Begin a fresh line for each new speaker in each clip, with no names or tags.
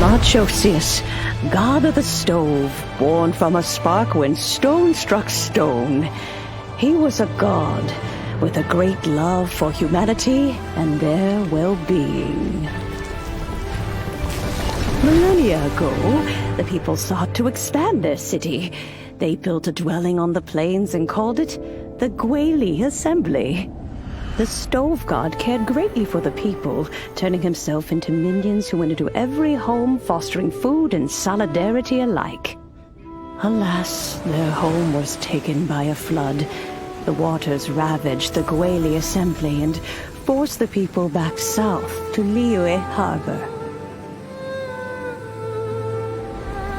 Moonchase, god of the stove, born from a spark when stone struck stone. He was a god with a great love for humanity and their well-being. Millennia ago, the people sought to expand their city. They built a dwelling on the plains and called it the Gwali Assembly. The stove god cared greatly for the people, turning himself into minions who went into every home, fostering food and solidarity alike. Alas, their home was taken by a flood. The waters ravaged the Gwali Assembly and forced the people back south to Liyue Harbor.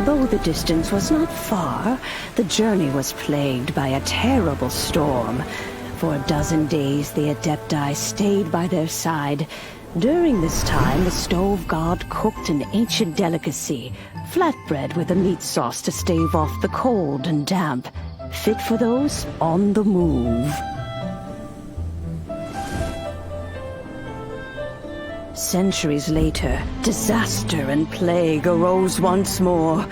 Though the distance was not far, the journey was plagued by a terrible storm. For a dozen days, the Adepti stayed by their side. During this time, the stove god cooked an ancient delicacy, flatbread with a meat sauce to stave off the cold and damp, fit for those on the move. Centuries later, disaster and plague arose once more.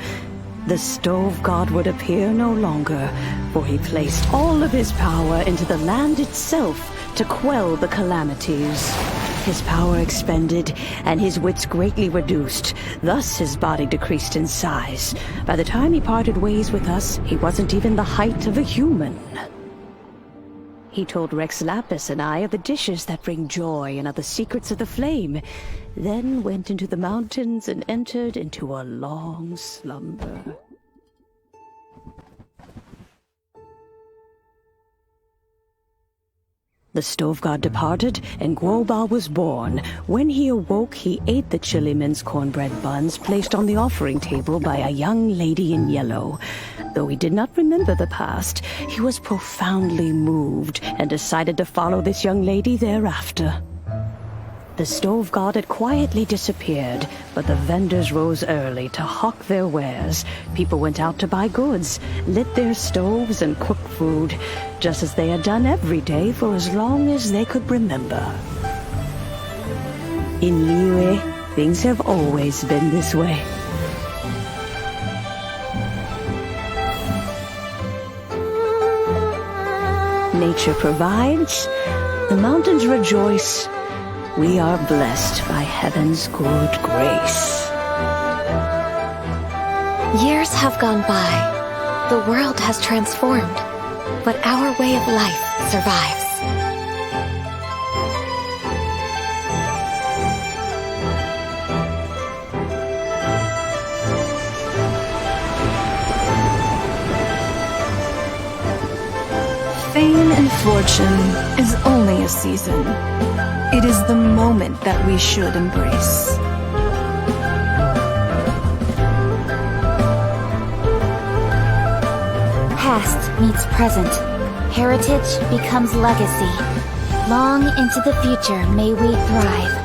The stove god would appear no longer, for he placed all of his power into the land itself to quell the calamities. His power expended, and his wits greatly reduced. Thus his body decreased in size. By the time he parted ways with us, he wasn't even the height of a human. He told Rex Lapis and I of the dishes that bring joy and of the secrets of the flame, then went into the mountains and entered into a long slumber. The stove god departed, and Guoba was born. When he awoke, he ate the chilimen's cornbread buns placed on the offering table by a young lady in yellow. Though he did not remember the past, he was profoundly moved and decided to follow this young lady thereafter. The stove god had quietly disappeared, but the vendors rose early to hawk their wares. People went out to buy goods, lit their stoves, and cooked food, just as they had done every day for as long as they could remember. In Liyue, things have always been this way. Nature provides, the mountains rejoice. We are blessed by heaven's good grace.
Years have gone by. The world has transformed, but our way of life survives.
Fame and fortune is only a season. It is the moment that we should embrace.
Past meets present. Heritage becomes legacy. Long into the future may we thrive.